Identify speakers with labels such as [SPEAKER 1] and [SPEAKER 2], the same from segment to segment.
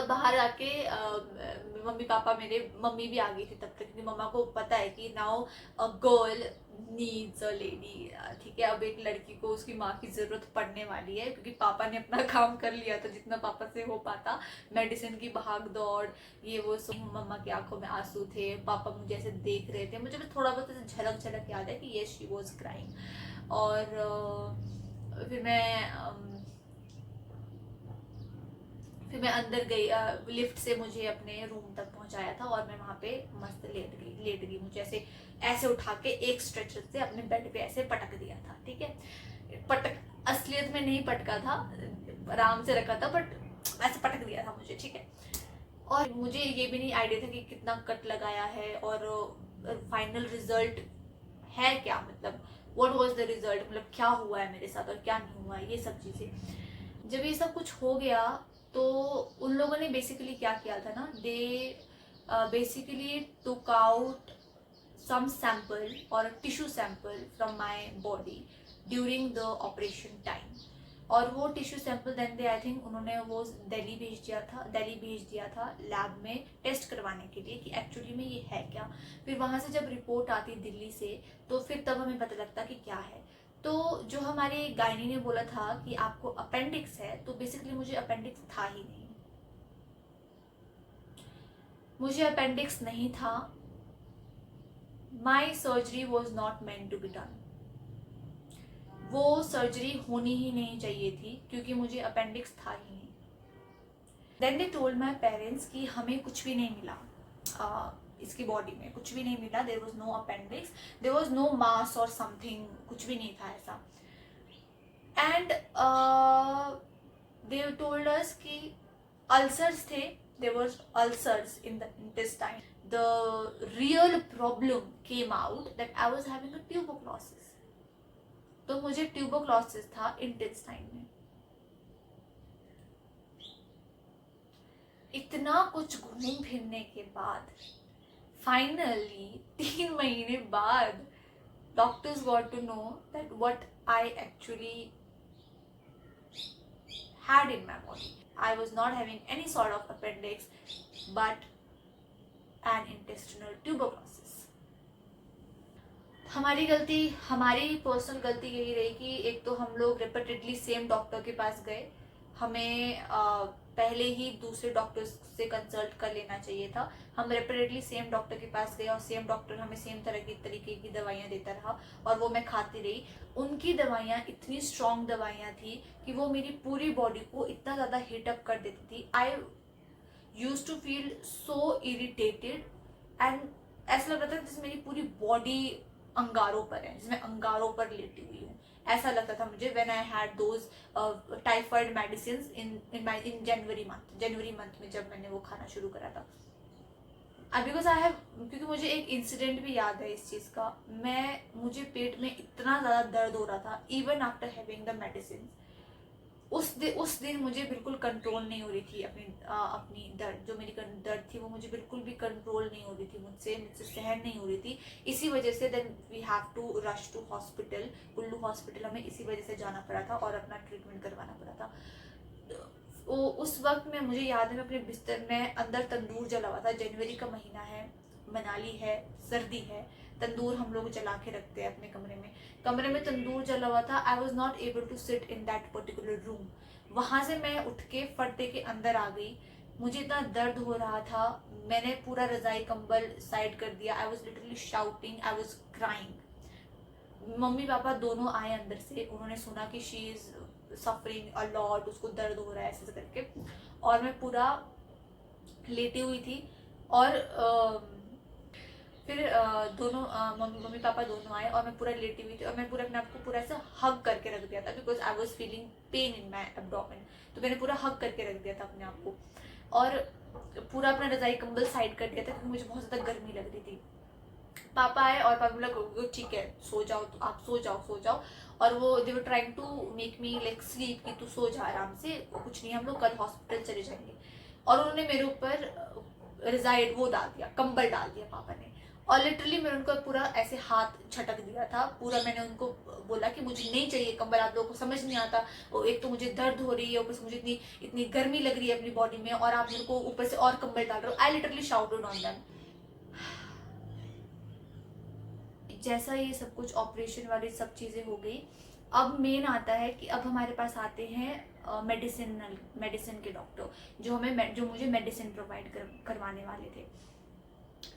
[SPEAKER 1] तब बाहर आके मम्मी पापा मेरे मम्मी भी आ गई थी तब तक, क्योंकि मम्मा को पता है कि now a girl needs a lady. ठीक है, अब एक लड़की को उसकी माँ की जरूरत पड़ने वाली है, क्योंकि पापा ने अपना काम कर लिया था जितना पापा से हो पाता। मेडिसिन की भाग दौड़, ये वो सब। मम्मा की आंखों में आंसू थे, पापा मुझे ऐसे देख रहे थे, मुझे भी थोड़ा बहुत ऐसे झलक झलक याद है कि यस शी वाज क्राइंग। और फिर मैं अंदर गई, लिफ्ट से मुझे अपने रूम तक पहुंचाया था और मैं वहां पे मस्त लेट गई। मुझे ऐसे ऐसे उठा के एक स्ट्रेचर से अपने बेड पे ऐसे पटक दिया था। ठीक है, पटक असलियत में नहीं पटका था, आराम से रखा था, बट ऐसे पटक दिया था मुझे। ठीक है, और मुझे ये भी नहीं आइडिया था कि कितना कट लगाया है और फाइनल रिजल्ट है क्या, मतलब व्हाट वाज द रिजल्ट, मतलब क्या हुआ है मेरे साथ और क्या नहीं हुआ है, ये सब चीजें। जब ये सब कुछ हो गया तो उन लोगों ने बेसिकली क्या किया था ना, they basically took out some sample or a tissue sample from my body during the operation time। और वो tissue sample then they I think उन्होंने वो दिल्ली भेज दिया था लैब में टेस्ट करवाने के लिए कि एक्चुअली में ये है क्या। फिर वहां से जब रिपोर्ट आती दिल्ली से तो फिर तब हमें पता लगता कि क्या है। तो जो हमारे गायनी ने बोला था कि आपको अपेंडिक्स है, तो बेसिकली मुझे अपेंडिक्स था ही नहीं, मुझे अपेंडिक्स नहीं था। My surgery was not meant to be done, वो सर्जरी होनी ही नहीं चाहिए थी क्योंकि मुझे अपेंडिक्स था ही नहीं। Then they told my parents कि हमें कुछ भी नहीं मिला, इसकी बॉडी में कुछ भी नहीं मिला, there was no appendix, there was no mass or something, कुछ भी नहीं था ऐसा। एंड दे टोल्ड अस कि अल्सर्स थे, there was ulcers in the intestine. The real problem came out that I was having a tuberculosis। तो मुझे tuberculosis था इंटेस्टाइन में। इतना कुछ घूम फिरने के बाद फाइनली 3 महीने बाद doctors got to know that what I actually had in my body। I was not having any sort of appendix but an intestinal tuberculosis। हमारी गलती, हमारी पर्सनल गलती यही रही कि एक तो हम लोग रिपीटेडली सेम डॉक्टर के पास गए, हमें पहले ही दूसरे डॉक्टर से कंसल्ट कर लेना चाहिए था। हम रिपीटेडली सेम डॉक्टर के पास गए और सेम डॉक्टर हमें सेम तरीके की दवाइयाँ देता रहा और वो मैं खाती रही। उनकी दवाइयाँ इतनी स्ट्रॉन्ग दवाइयाँ थी कि वो मेरी पूरी बॉडी को इतना ज़्यादा हीटअप कर देती थी। I used to feel so irritated and ऐसा लग रहा था जैसे मेरी पूरी बॉडी अंगारों पर है, जिसमें अंगारों पर लेटी हुई हूँ, ऐसा लगता था मुझे। When I had those typhoid medicine in January month में जब मैंने वो खाना शुरू करा था। बिकॉज आई हैव, क्योंकि मुझे एक इंसिडेंट भी याद है इस चीज का। मुझे पेट में इतना ज्यादा दर्द हो रहा था even after having the medicine. उस दिन मुझे बिल्कुल कंट्रोल नहीं हो रही थी अपनी दर्द, जो मेरी दर्द थी वो मुझे बिल्कुल भी कंट्रोल नहीं हो रही थी, मुझसे सहन नहीं हो रही थी। इसी वजह से then we have to rush to hospital, Kullu hospital हमें इसी वजह से जाना पड़ा था और अपना ट्रीटमेंट करवाना पड़ा था। उस वक्त में मुझे याद है मैं अपने बिस्तर में अंदर तंदूर जला हुआ था, जनवरी का महीना है, मनाली है, सर्दी है, तंदूर हम लोग जला के रखते हैं अपने कमरे में तंदूर जला हुआ था। I was not able to sit in that particular room. वहां से मैं उठ के फटते के अंदर आ गई, मुझे इतना दर्द हो रहा था, मैंने पूरा रजाई कंबल साइड कर दिया। I was literally shouting, I was crying. Mummy papa दोनों आए अंदर से, उन्होंने सुना कि she is suffering a lot, उसको दर्द हो रहा है ऐसे करके, और मैं पूरा लेटी हुई थी। और फिर दोनों मम्मी पापा दोनों आए और मैं पूरा लेटी हुई थी और मैं पूरा अपने आप को पूरा ऐसा हग करके रख दिया था because I was feeling pain in my abdomen. तो मैंने पूरा हग करके रख दिया था अपने आप को और पूरा अपना रजाई कंबल साइड कर दिया था क्योंकि मुझे बहुत ज़्यादा गर्मी लग रही थी। पापा आए और पापा बोला ठीक है सो जाओ, तो आप सो जाओ। और वो they were trying to make me like sleep कि तू सो जा आराम से, कुछ नहीं हम लोग कल हॉस्पिटल चले जाएंगे। और उन्होंने मेरे ऊपर रिजाइड वो डाल दिया, कंबल डाल दिया पापा ने। और लिटरली मैंने उनको पूरा ऐसे हाथ झटक दिया था पूरा। मैंने उनको बोला कि मुझे नहीं चाहिए कंबल, आप लोगों को समझ नहीं आता, और एक तो मुझे दर्द हो रही है, ऊपर से मुझे इतनी इतनी गर्मी लग रही है अपनी बॉडी में, और आप मेरे को ऊपर से और कंबल डाल रहे हो। I literally shouted on them. जैसा ये सब कुछ ऑपरेशन वाली सब चीजें हो गई, अब मेन आता है कि अब हमारे पास आते हैं मेडिसिन के डॉक्टर, जो मुझे मेडिसिन प्रोवाइड करवाने वाले थे।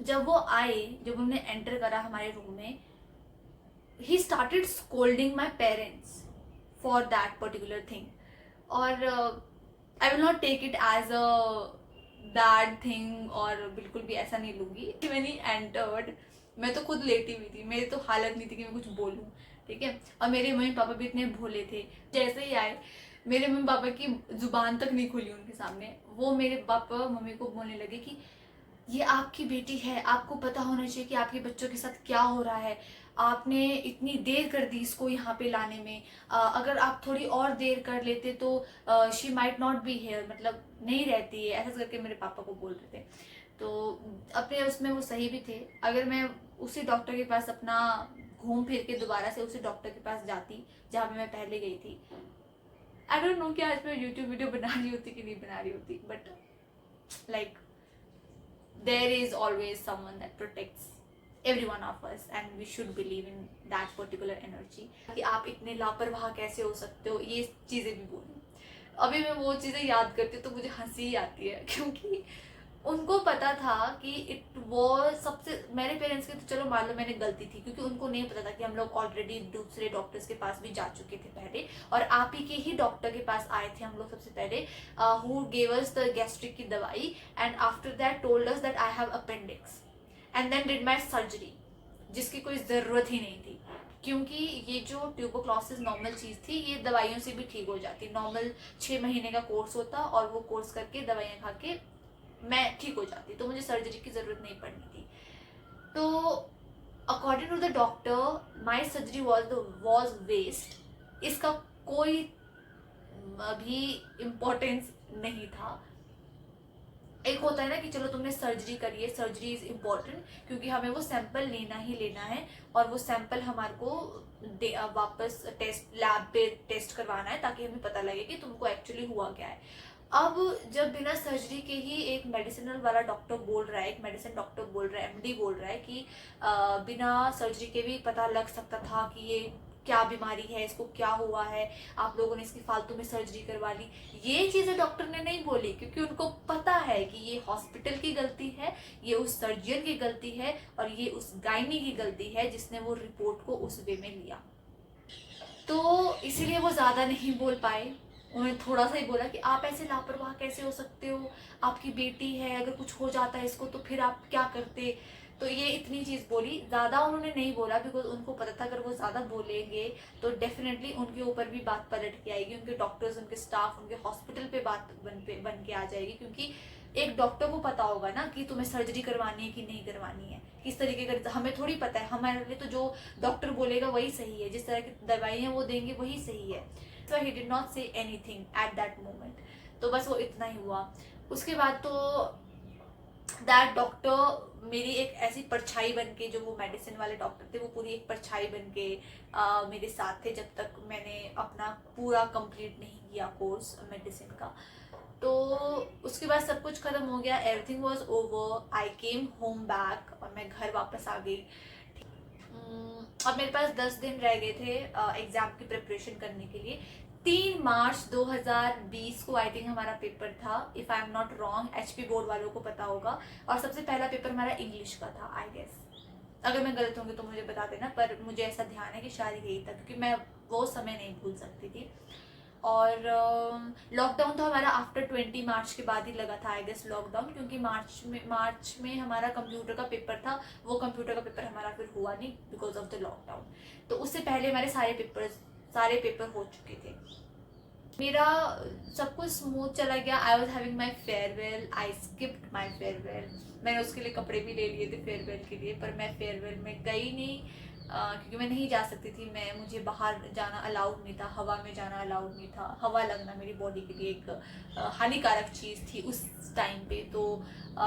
[SPEAKER 1] जब वो आए, जब उन्होंने एंटर करा हमारे रूम में, he started scolding my parents for that particular thing. और I will not take it as a bad thing, और बिल्कुल भी ऐसा नहीं लूंगी। मैंने एंटर्ड, मैं तो खुद लेटी हुई थी, मेरी तो हालत नहीं थी कि मैं कुछ बोलूं, ठीक है। और मेरे मम्मी पापा भी इतने भोले थे, जैसे ही आए मेरे मम्मी पापा की जुबान तक नहीं खुली उनके सामने। वो मेरे पापा मम्मी को बोलने लगे कि ये आपकी बेटी है, आपको पता होना चाहिए कि आपके बच्चों के साथ क्या हो रहा है, आपने इतनी देर कर दी इसको यहाँ पे लाने में, अगर आप थोड़ी और देर कर लेते तो she might not be here, मतलब नहीं रहती है, ऐसा करके मेरे पापा को बोल रहे थे। तो अपने उसमें वो सही भी थे। अगर मैं उसी डॉक्टर के पास अपना घूम फिर के दोबारा से उसी डॉक्टर के पास जाती जहाँ पे मैं पहले गई थी, आई डोंट नो कि आज मैं यूट्यूब वीडियो बना रही होती कि नहीं बना रही होती, but like there is always someone that protects every one of us and we should believe in that particular energy। कि आप इतने लापरवाह कैसे हो सकते हो, ये चीजें भी बोलूं। अभी मैं वो चीजें याद करती हूँ तो मुझे हंसी आती है, क्योंकि उनको पता था कि इट वो सबसे, मेरे पेरेंट्स की तो चलो मान लो मैंने गलती थी, क्योंकि उनको नहीं पता था कि हम लोग ऑलरेडी दूसरे डॉक्टर्स के पास भी जा चुके थे पहले, और आप ही के ही डॉक्टर के पास आए थे हम लोग सबसे पहले, who gave us the gastric की दवाई, and after that told us that I have appendix, and then did my surgery, जिसकी कोई ज़रूरत ही नहीं थी, क्योंकि ये जो ट्यूबरक्लोसिस नॉर्मल चीज़ थी, ये दवाइयों से भी ठीक हो जाती। नॉर्मल 6 महीने का कोर्स होता, और वो कोर्स करके दवाइयाँ खा के मैं ठीक हो जाती, तो मुझे सर्जरी की ज़रूरत नहीं पड़नी थी। तो according to the doctor my surgery was waste. इसका कोई भी इम्पोर्टेंस नहीं था। एक होता है ना कि चलो तुमने सर्जरी करी है, सर्जरी इज इम्पोर्टेंट, क्योंकि हमें वो सैंपल लेना ही लेना है, और वो सैंपल हमारे को वापस टेस्ट लैब पे टेस्ट करवाना है, ताकि हमें पता लगे कि तुमको एक्चुअली हुआ क्या है। अब जब बिना सर्जरी के ही एक मेडिसिनल वाला डॉक्टर बोल रहा है, एक मेडिसिन डॉक्टर बोल रहा है, एमडी बोल रहा है कि बिना सर्जरी के भी पता लग सकता था कि ये क्या बीमारी है, इसको क्या हुआ है, आप लोगों ने इसकी फालतू में सर्जरी करवा ली, ये चीजें डॉक्टर ने नहीं बोली, क्योंकि उनको पता है कि ये हॉस्पिटल की गलती है, ये उस सर्जन की गलती है, और ये उस गायनी की गलती है जिसने वो रिपोर्ट को उस वे में लिया। तो इसीलिए वो ज्यादा नहीं बोल पाए। उन्होंने थोड़ा सा ही बोला कि आप ऐसे लापरवाह कैसे हो सकते हो, आपकी बेटी है, अगर कुछ हो जाता है इसको तो फिर आप क्या करते। तो ये इतनी चीज़ बोली, ज़्यादा उन्होंने नहीं बोला, बिकॉज उनको पता था अगर वो ज़्यादा बोलेंगे तो डेफिनेटली उनके ऊपर भी बात पलट के आएगी, उनके डॉक्टर्स, उनके स्टाफ, उनके हॉस्पिटल पे बात बन के आ जाएगी। क्योंकि एक डॉक्टर को पता होगा ना कि तुम्हें सर्जरी करवानी है कि नहीं करवानी है, किस तरीके का, हमें थोड़ी पता है। हमारे लिए तो जो डॉक्टर बोलेगा वही सही है, जिस तरह की दवाइयाँ वो देंगे वही सही है। So he did not say anything at that moment। तो बस वो इतना ही हुआ। उसके बाद तो दैट डॉक्टर मेरी एक ऐसी परछाई बन के, जो वो मेडिसिन वाले डॉक्टर थे, वो पूरी एक परछाई बन के मेरे साथ थे जब तक मैंने अपना पूरा कंप्लीट नहीं किया कोर्स मेडिसिन का। तो उसके बाद सब कुछ खत्म हो गया, everything was over, I came home back, और मैं घर वापस आ गई। अब मेरे पास 10 दिन रह गए थे एग्जाम की प्रिपरेशन करने के लिए। 3 मार्च 2020 को आई थिंक हमारा पेपर था, if I am not wrong, HP board वालों को पता होगा, और सबसे पहला पेपर हमारा इंग्लिश का था आई गेस। अगर मैं गलत होंगी तो मुझे बता देना, पर मुझे ऐसा ध्यान है कि शायद यही था, क्योंकि मैं वो समय नहीं भूल सकती थी। और लॉकडाउन तो हमारा आफ्टर 20 मार्च के बाद ही लगा था आई गेस लॉकडाउन, क्योंकि मार्च में हमारा कंप्यूटर का पेपर था, वो कंप्यूटर का पेपर हमारा फिर हुआ नहीं बिकॉज ऑफ द लॉकडाउन। तो उससे पहले हमारे सारे पेपर हो चुके थे। मेरा सब कुछ स्मूथ चला गया। I was having my farewell, I skipped my farewell. मैंने उसके लिए कपड़े भी ले लिए थे फेयरवेल के लिए, पर मैं फेयरवेल में गई नहीं। क्योंकि मैं नहीं जा सकती थी, मुझे बाहर जाना अलाउड नहीं था, हवा में जाना अलाउड नहीं था। हवा लगना मेरी बॉडी के लिए एक हानिकारक चीज़ थी उस टाइम पे। तो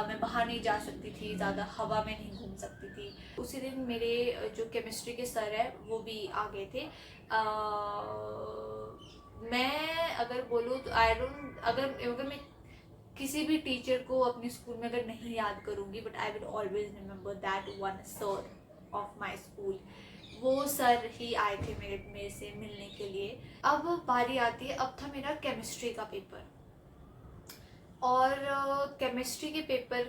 [SPEAKER 1] मैं बाहर नहीं जा सकती थी, ज़्यादा हवा में नहीं घूम सकती थी। उसी दिन मेरे जो केमिस्ट्री के सर है वो भी आ गए थे। मैं अगर बोलूँ तो आई डोंट, अगर मैं किसी भी टीचर को अपने स्कूल में अगर नहीं याद करूँगी, but I will always remember that one sir of my school. वो सर ही आए थे मेरे से मिलने के लिए। अब बारी आती है, अब था मेरा केमिस्ट्री का पेपर। और केमिस्ट्री के पेपर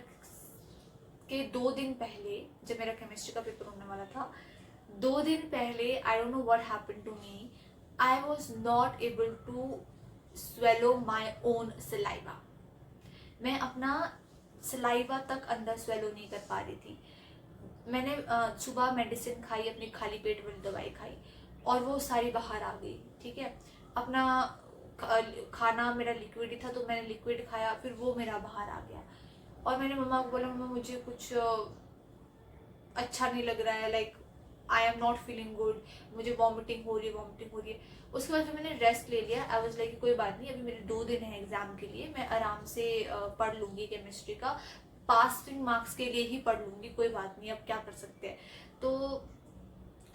[SPEAKER 1] के 2 दिन पहले, जब मेरा केमिस्ट्री का पेपर होने वाला था, 2 दिन पहले I don't know what happened to me, I was not able to swallow my own saliva. मैं अपना सलाइवा तक अंदर स्वेलो नहीं कर पा रही थी। मैंने सुबह मेडिसिन खाई, अपनी खाली पेट वाली दवाई खाई, और वो सारी बाहर आ गई। ठीक है, अपना खाना मेरा लिक्विड ही था, तो मैंने लिक्विड खाया, फिर वो मेरा बाहर आ गया। और मैंने मम्मा को बोला, मम्मा मुझे कुछ अच्छा नहीं लग रहा है, like I am not feeling good, मुझे वॉमिटिंग हो रही है। उसके बाद फिर मैंने रेस्ट ले लिया। आई वॉज लाइक कोई बात नहीं, अभी मेरे 2 दिन है एग्जाम के लिए, मैं आराम से पढ़ लूंगी केमिस्ट्री का, पासिंग मार्क्स के लिए ही पढ़ लूंगी, कोई बात नहीं, अब क्या कर सकते हैं। तो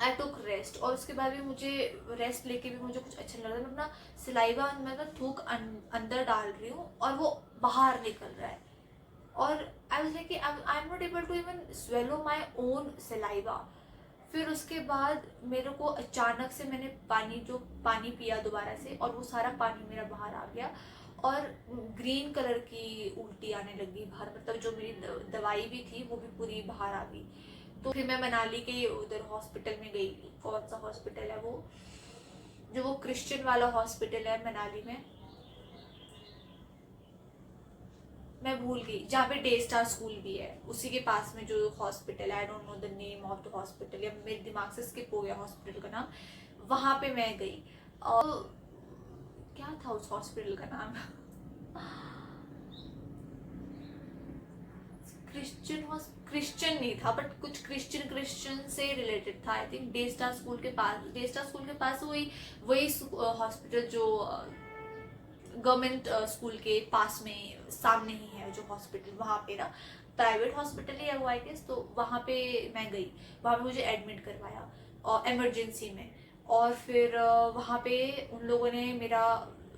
[SPEAKER 1] आई टुक रेस्ट, और उसके बाद भी मुझे रेस्ट लेके भी मुझे कुछ अच्छा नहीं लग रहा। मैं अपना सिलाइवा मतलब थूक अंदर डाल रही हूँ और वो बाहर निकल रहा है, और I was like I am not able to even swallow my own saliva. फिर उसके बाद मेरे को अचानक से मैंने पानी पिया दोबारा से, और वो सारा पानी मेरा बाहर आ गया, और ग्रीन कलर की उल्टी आने लगी बाहर, मतलब जो मेरी दवाई भी थी वो भी पूरी बाहर आ गई। तो फिर मैं मनाली के उधर हॉस्पिटल में गई। कौन सा हॉस्पिटल है वो, जो वो क्रिश्चियन वाला हॉस्पिटल है मनाली में, मैं भूल गई, जहाँ पे डे स्टार स्कूल भी है, उसी के पास में जो हॉस्पिटल है, आई don't know the name of the hospital, या मेरे दिमाग से स्किप हो गया हॉस्पिटल का नाम। वहां पे मैं गई, और क्या था उस हॉस्पिटल का नाम, क्रिश्चियन नहीं था, बट कुछ क्रिश्चियन से रिलेटेड था। I think day star school के पास वही हॉस्पिटल जो गवर्नमेंट स्कूल के पास में सामने ही है जो हॉस्पिटल, वहाँ पे ना प्राइवेट हॉस्पिटल ही है वो आई गेस। तो वहाँ पे मैं गई, वहाँ पे मुझे एडमिट करवाया और इमरजेंसी में। और फिर वहाँ पे उन लोगों ने मेरा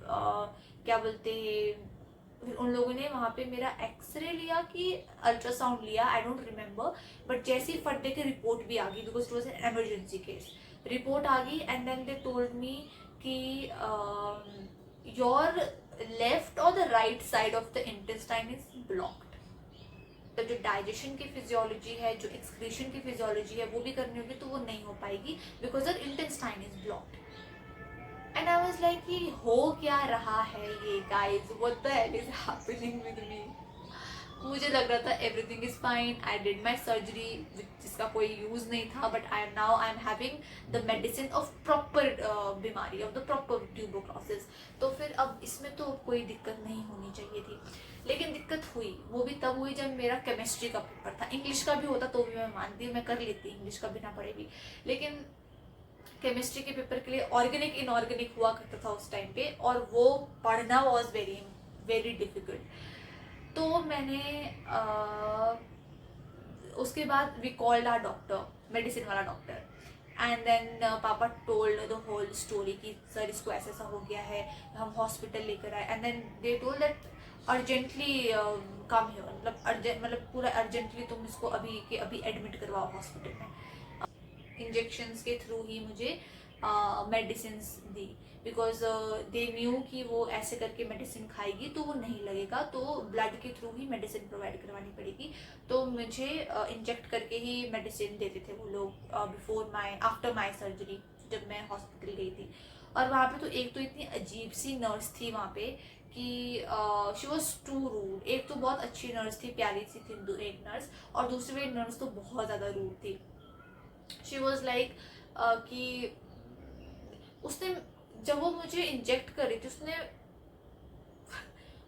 [SPEAKER 1] क्या बोलते हैं, फिर उन लोगों ने वहाँ पे मेरा एक्सरे लिया कि अल्ट्रासाउंड लिया, आई डोंट रिमेम्बर, बट जैसी फटे की रिपोर्ट भी आ गई, because it was an emergency case. Report आ गई, and then they told me कि your left or the right side of the intestine is blocked. तो जो डाइजेशन की फिजियोलॉजी है, जो एक्सक्रीशन की फिजियोलॉजी है, वो भी करनी होगी, तो वो नहीं हो पाएगी, because the intestine is blocked. And I was like कि हो क्या रहा है ये guys, what the hell is happening with me. मुझे लग रहा था everything is fine, I did my surgery जिसका कोई यूज नहीं था, but I am having the medicine of proper बीमारी, ऑफ द प्रॉपर ट्यूबरक्लोसिस। तो फिर अब इसमें तो कोई दिक्कत नहीं होनी चाहिए थी, लेकिन दिक्कत हुई। वो भी तब हुई जब मेरा केमिस्ट्री का पेपर था। इंग्लिश का भी होता तो भी मैं मानती हूँ, मैं कर लेती इंग्लिश का बिना पढ़े भी, लेकिन केमिस्ट्री के पेपर के लिए ऑर्गेनिक इनऑर्गेनिक हुआ करता था उस टाइम पे, और वो पढ़ना वॉज वेरी वेरी डिफिकल्ट। तो मैंने उसके बाद we called our doctor, medicine वाला doctor, and then papa told the whole story कि सर इसको ऐसा ऐसा हो गया है, हम हॉस्पिटल लेकर आए, and then they told that urgently come here, मतलब अर्जेंट, मतलब पूरा अर्जेंटली तुम इसको अभी के अभी एडमिट करवाओ हॉस्पिटल में। इंजेक्शंस के थ्रू ही मुझे medicine the, because they knew कि वो ऐसे करके मेडिसिन खाएगी तो वो नहीं लगेगा, तो ब्लड के थ्रू ही मेडिसिन प्रोवाइड करवानी पड़ेगी। तो मुझे इंजेक्ट करके ही मेडिसिन देते थे वो लोग आफ्टर माई सर्जरी, जब मैं हॉस्पिटल गई थी। और वहाँ पे तो एक तो इतनी अजीब सी नर्स थी वहाँ पे कि शी वॉज टू रूड। एक तो बहुत अच्छी नर्स थी, प्यारी सी थी एक नर्स, और दूसरी नर्स तो बहुत ज़्यादा रूड थी। शी वॉज लाइक कि उसने जब वो मुझे इंजेक्ट कर रही थी,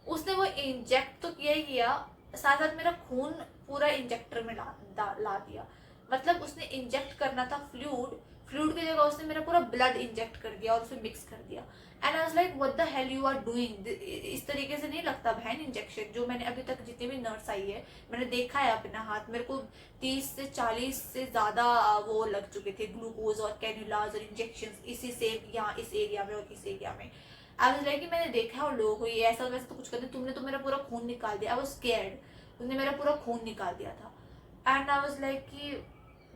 [SPEAKER 1] उसने वो इंजेक्ट तो किया ही किया, साथ साथ मेरा खून पूरा इंजेक्टर में ला दिया। मतलब उसने इंजेक्ट करना था फ्लूइड, फ्लूइड की जगह उसने मेरा पूरा ब्लड इंजेक्ट कर दिया और उसे मिक्स कर दिया। And I was like what the hell you are doing, इस तरीके से नहीं लगता बहन इंजेक्शन। जो मैंने अभी तक जितनी भी नर्स आई है मैंने देखा है अपना हाथ, मेरे को 30 से 40 से ज्यादा वो लग चुके थे, ग्लूकोज और कैनुलाज और इंजेक्शन इसी सेम यहाँ इस एरिया में और इस एरिया में। आई वाज लाइक मैंने देखा है उन लोगों को ये ऐसा वैसा तो कुछ करते, तुमने तो मेरा पूरा खून निकाल दिया। आई वाज स्कैर्ड, तुमने मेरा पूरा खून निकाल दिया था। एंड आई वाज लाइक कि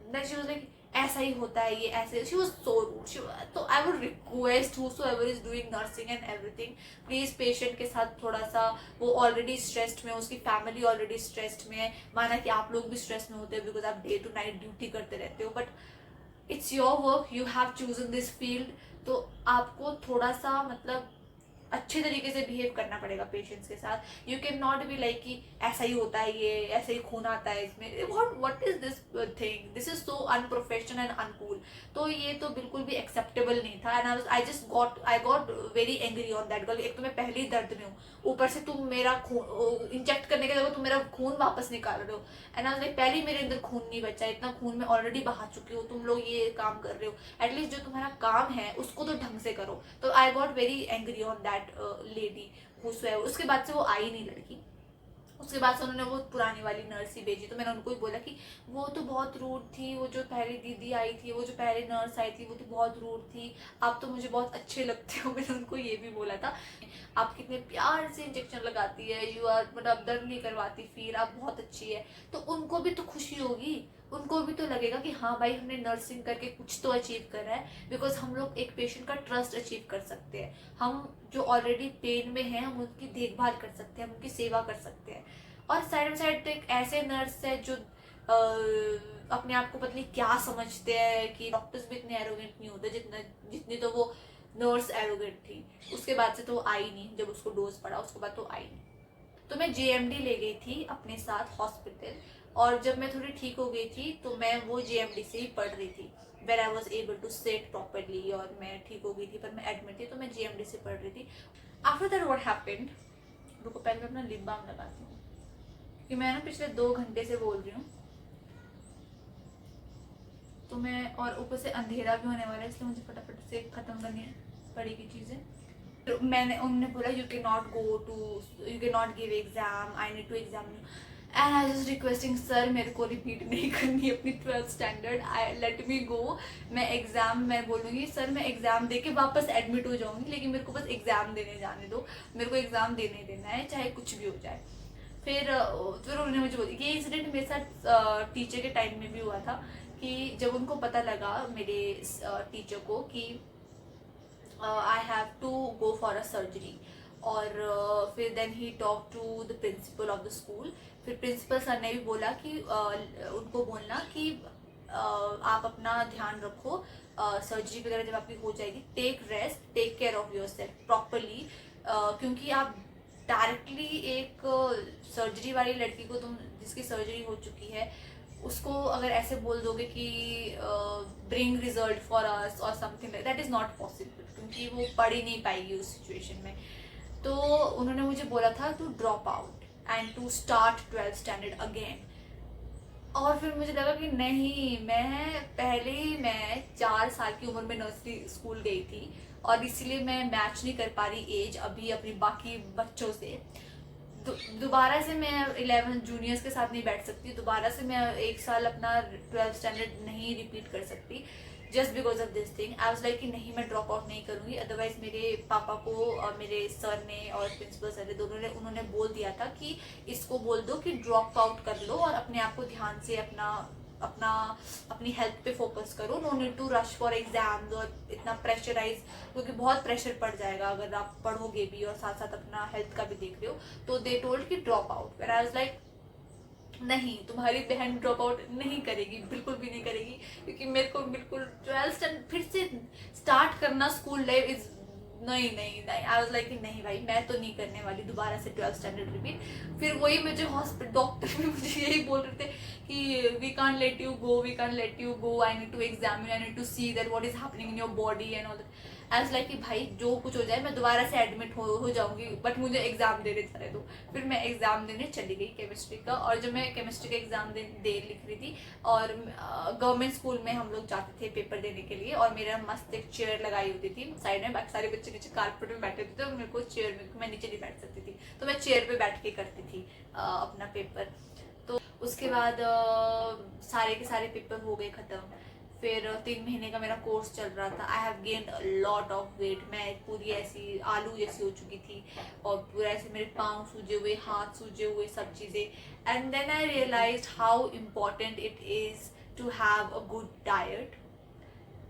[SPEAKER 1] then she was like ऐसा ही होता है ये ऐसे, she was so rude। तो I would request whosoever is doing nursing and everything, please patient के साथ थोड़ा सा, वो already stressed में, उसकी family already stressed में है, माना कि आप लोग भी stress में होते हैं because आप day to night duty करते रहते हो, but it's your work, you have chosen this field, तो आपको थोड़ा सा मतलब अच्छे तरीके से बिहेव करना पड़ेगा पेशेंट्स के साथ। You can not be like कि ऐसा ही होता है ये, ऐसे ही खून आता है इसमें, what is this thing, this is so unprofessional and uncool. तो ये तो बिल्कुल भी एक्सेप्टेबल नहीं था। And I got very angry on that girl. एक तो मैं पहले ही दर्द में हूँ, ऊपर से तुम मेरा खून इंजेक्ट करने के जगह तुम मेरा खून वापस निकाल रहे हो। एंड आई लाइक पहले ही मेरे अंदर खून नहीं बचा, इतना खून मैं ऑलरेडी बहा चुकी हूँ, तुम लोग ये काम कर रहे हो, एटलीस्ट जो तुम्हारा काम है उसको तो ढंग से करो। तो I got very angry on that lady हुसोएवर। उसके बाद से वो आई नहीं लड़की, उसके बाद से उन्होंने वो पुरानी वाली नर्स ही भेजी। तो मैंने उनको ही बोला कि वो तो बहुत रूड थी, वो जो पहली दीदी आई थी, वो जो पहले नर्स आई थी वो तो बहुत रूड थी, आप तो मुझे बहुत अच्छे लगते हो। मैंने उनको ये भी बोला था, आप कितने प्यार से इंजेक्शन लगाती है, यू आर मतलब दर्द नहीं करवाती फील, आप बहुत अच्छी है। तो उनको भी तो खुशी होगी, उनको भी तो लगेगा कि हाँ भाई हमने नर्सिंग करके कुछ तो अचीव करा है, बिकॉज हम लोग एक पेशेंट का ट्रस्ट अचीव कर सकते हैं। हम जो ऑलरेडी पेन में है हम उनकी देखभाल कर सकते हैं, हम उनकी सेवा कर सकते हैं। और साइड बाई साइड एक ऐसे नर्स है जो अपने आप को पता नहीं क्या समझते हैं कि डॉक्टर्स भी इतने एरोगेंट नहीं होते जितना जितनी तो वो नर्स एरोगेंट थी। उसके बाद से तो वो आई नहीं, जब उसको डोज पड़ा उसके बाद तो आई नहीं। तो मैं जेएमडी ले गई थी अपने साथ हॉस्पिटल, और जब मैं थोड़ी ठीक हो गई थी तो मैं वो जेएमडी से ही पढ़ रही थी, where I was able to set properly, और मैं ठीक हो गई थी पर मैं एडमिट थी तो मैं जेएमडी से पढ़ रही थी। आफ्टर दैट व्हाट हैपेंड, रुको पहले मैं अपना लिप बाम लगाती हूँ कि मैं ना पिछले 2 घंटे से बोल रही हूँ तो मैं, और ऊपर से अंधेरा भी होने वाला है इसलिए मुझे फटाफट से खत्म करनी पड़ेगी चीज़ें। तो मैंने उन्होंने बोला you can not give exam, I need to exam you. And I just requesting sir मेरे को रिपीट नहीं करनी अपनी 12th standard, I let me गो। मैं एग्जाम मैं बोलूँगी सर मैं एग्जाम दे के वापस एडमिट हो जाऊँगी, लेकिन मेरे को बस एग्जाम देने जाने दो, मेरे को एग्जाम देने देना है चाहे कुछ भी हो जाए। फिर उन्होंने मुझे बोली, ये इंसिडेंट मेरे साथ टीचर के टाइम में भी हुआ था कि जब उनको पता लगा मेरे टीचर को कि I have to go for a surgery, और फिर then he talk to the principal of the school. फिर प्रिंसिपल सर ने भी बोला कि उनको बोलना कि आप अपना ध्यान रखो, सर्जरी वगैरह जब आपकी हो जाएगी take rest, take care of yourself properly, क्योंकि आप डायरेक्टली एक सर्जरी वाली लड़की को, तुम जिसकी सर्जरी हो चुकी है उसको अगर ऐसे बोल दोगे कि ब्रिंग रिजल्ट फॉर अस और something like that is not possible, क्योंकि वो पढ़ ही नहीं पाएगी उस सिचुएशन में। तो उन्होंने मुझे बोला था to drop out and to start 12th standard again. और फिर मुझे लगा कि नहीं, मैं 4 साल की उम्र में नर्सरी स्कूल गई थी और इसीलिए मैं मैच नहीं कर पा रही एज अभी अपनी बाकी बच्चों से। दोबारा से मैं 11 जूनियर्स के साथ नहीं बैठ सकती, दोबारा से मैं 1 साल अपना 12th स्टैंडर्ड नहीं रिपीट कर सकती just because of this thing. I was like कि नहीं मैं ड्रॉप आउट नहीं करूँगी, अदरवाइज मेरे पापा को और मेरे सर ने और प्रिंसिपल सर ने दोनों ने उन्होंने बोल दिया था कि इसको बोल दो कि ड्रॉप आउट कर लो और अपने आप को ध्यान से अपनी हेल्थ पे फोकस करो, no need to rush for exams और इतना प्रेशराइज, क्योंकि बहुत प्रेशर पड़ जाएगा अगर आप पढ़ोगे भी और साथ साथ अपना हेल्थ का भी देख रहे हो। तो दे टोल्ड कि drop out, I was like नहीं, तुम्हारी बहन ड्रॉप आउट नहीं करेगी, बिल्कुल भी नहीं करेगी, क्योंकि मेरे को बिल्कुल 12th स्टैंडर्ड फिर से स्टार्ट करना स्कूल लाइफ इज नहीं। आई वाज लाइक नहीं भाई मैं तो नहीं करने वाली दोबारा से 12th स्टैंडर्ड रिपीट। फिर वही मुझे हॉस्पिटल डॉक्टर भी मुझे यही बोल रहे थे कि we can't let you go, I need to examine, I need to see that what is happening in your body and all that. As like कि भाई जो कुछ हो जाए मैं दोबारा से एडमिट हो जाऊंगी, बट मुझे एग्जाम देने चले दो। फिर मैं एग्जाम देने चली गई केमिस्ट्री का, और जब मैं केमिस्ट्री का एग्जाम दे लिख रही थी, और गवर्नमेंट स्कूल में हम लोग जाते थे पेपर देने के लिए, और मेरा मस्त एक चेयर लगाई होती थी साइड में, बाकी सारे बच्चे नीचे कारपेट में बैठे थे, तो मेरे को चेयर में, मैं नीचे नहीं बैठ सकती थी, तो मैं चेयर पे बैठ के करती थी अपना पेपर। तो उसके बाद सारे के सारे पेपर हो गए खत्म। फिर 3 महीने का मेरा कोर्स चल रहा था। I have gained a lot of weight, मैं पूरी ऐसी आलू जैसी हो चुकी थी, और पूरा ऐसे मेरे पाँव सूजे हुए, हाथ सूजे हुए, सब चीज़ें। And then I realised how important it is to have a good diet.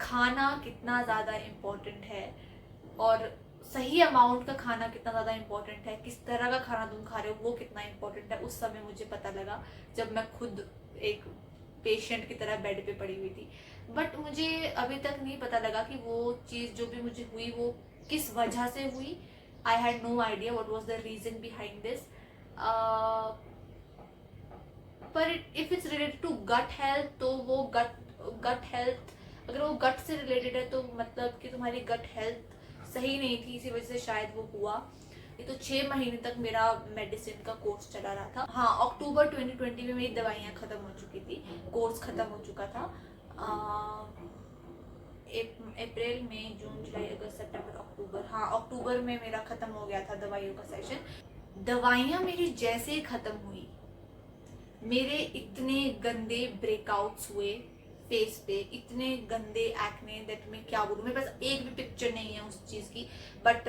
[SPEAKER 1] खाना कितना ज़्यादा इम्पोर्टेंट है, और सही अमाउंट का खाना कितना ज़्यादा इम्पोर्टेंट है, किस तरह का खाना तुम खा रहे हो वो कितना इम्पोर्टेंट है, उस समय मुझे पता लगा जब मैं खुद एक पेशेंट की तरह बेड पे पड़ी हुई थी। बट मुझे अभी तक नहीं पता लगा कि वो चीज़ जो भी मुझे हुई वो किस वजह से हुई। I had no idea what was the reason behind this. पर if it's related to gut health, तो वो गट हेल्थ, अगर वो गट से रिलेटेड है तो मतलब कि तुम्हारी गट हेल्थ सही नहीं थी, इसी वजह से शायद वो हुआ। ये तो 6 महीने तक मेरा मेडिसिन का कोर्स चला रहा था। हाँ, अक्टूबर 2020 में मेरी दवाइयाँ खत्म हो चुकी थी, कोर्स खत्म हो चुका था। अप्रैल, मई, जून, जुलाई, अगस्त, सितंबर, अक्टूबर, हाँ अक्टूबर में मेरा खत्म हो गया था दवाइयों का सेशन। दवाइयाँ मेरी जैसे ही खत्म हुई, मेरे इतने गंदे ब्रेकआउट्स हुए फेस पे, इतने गंदे एक्ने, दैट मैं क्या बोलूँ, मेरे पास एक भी पिक्चर नहीं है उस चीज़ की। बट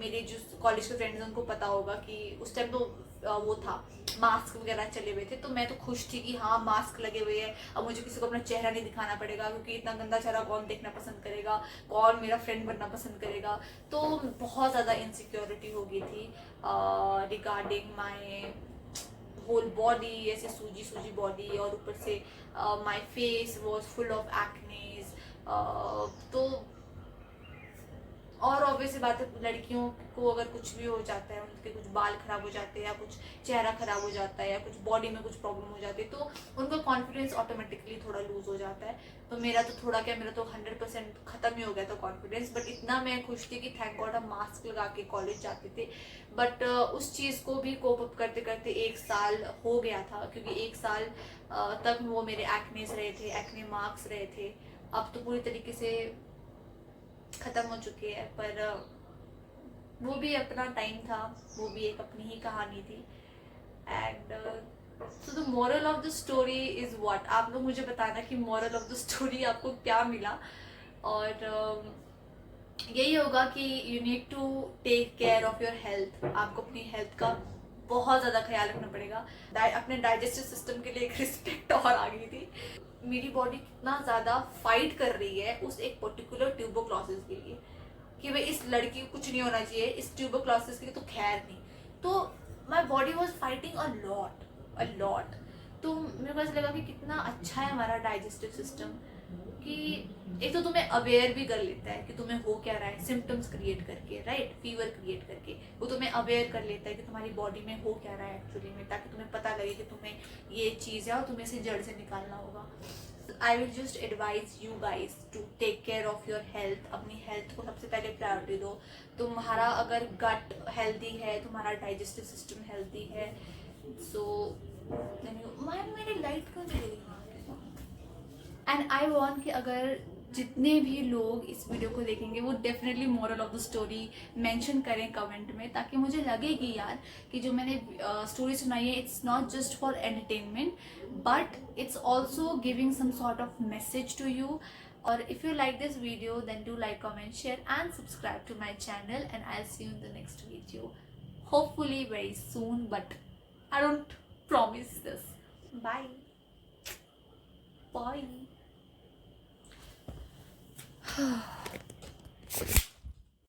[SPEAKER 1] मेरे जो कॉलेज के फ्रेंड्स हैं उनको पता होगा कि उस टाइम तो वो था, मास्क वगैरह चले हुए थे, तो मैं तो खुश थी कि हाँ मास्क लगे हुए हैं, अब मुझे किसी को अपना चेहरा नहीं दिखाना पड़ेगा, क्योंकि इतना गंदा चेहरा कौन देखना पसंद करेगा, कौन मेरा फ्रेंड बनना पसंद करेगा। तो बहुत ज़्यादा इनसिक्योरिटी हो गई थी रिगार्डिंग माई होल बॉडी, ऐसे सूजी सूजी बॉडी, और ऊपर से my face was full of एक्नेज। तो और ऑब्वियसली बात है, लड़कियों को अगर कुछ भी हो जाता है, उनके कुछ बाल खराब हो जाते हैं, या कुछ चेहरा खराब हो जाता है, या कुछ बॉडी में कुछ प्रॉब्लम हो जाती है, तो उनका कॉन्फिडेंस ऑटोमेटिकली थोड़ा लूज हो जाता है। तो मेरा तो थोड़ा क्या, मेरा तो 100% खत्म ही हो गया था कॉन्फिडेंस। बट इतना मैं खुश थी कि थैंक गॉड हम मास्क लगा के कॉलेज जाते थे। बट उस चीज़ को भी कोप अप करते करते 1 साल हो गया था, क्योंकि 1 साल तक वो मेरे एक्नेस रहे थे, एक्ने मार्क्स रहे थे। अब तो पूरी तरीके से खत्म हो चुकी है, पर वो भी अपना टाइम था, वो भी एक अपनी ही कहानी थी। And so the moral of the story is what, आप लोग मुझे बताना कि मोरल ऑफ द स्टोरी आपको क्या मिला। और यही होगा कि you need to take care of your health. आपको अपनी हेल्थ का बहुत ज़्यादा ख्याल रखना पड़ेगा। अपने डाइजेस्टिव सिस्टम के लिए एक रिस्पेक्ट और आ गई थी। मेरी बॉडी कितना ज़्यादा फाइट कर रही है उस एक पर्टिकुलर ट्यूबरक्लोसिस के लिए, कि भाई इस लड़की को कुछ नहीं होना चाहिए, इस ट्यूबरक्लोसिस के लिए तो खैर नहीं। तो my body was fighting a lot. तो मेरे को ऐसा लगा कि कितना अच्छा है हमारा डाइजेस्टिव सिस्टम, कि एक तो तुम्हें अवेयर भी कर लेता है कि तुम्हें हो क्या रहा है, सिम्टम्स क्रिएट करके, राइट, फीवर क्रिएट करके वो तुम्हें अवेयर कर लेता है कि तुम्हारी बॉडी में हो क्या रहा है एक्चुअली में, ताकि तुम्हें पता लगे कि तुम्हें ये चीज़ है और तुम्हें इसे जड़ से निकालना होगा। I will just advise you guys to take care of your health. अपनी हेल्थ को सबसे पहले प्रायोरिटी दो। तुम्हारा अगर गट हेल्दी है, तुम्हारा डाइजेस्टिव सिस्टम हेल्दी है, सो मेरी लाइट क्यों चली गई। एंड आई वॉन्ट कि अगर जितने भी लोग इस वीडियो को देखेंगे वो definitely moral of the story mention करें कमेंट में, ताकि मुझे लगे कि यार कि जो मैंने स्टोरी सुनाई है, it's not just for entertainment, but it's also giving some sort of message to you. Or if you like this video, then do like, comment, share and subscribe to my channel, and I'll see you in the next video. Hopefully very soon, but I don't promise this. Bye. Bye.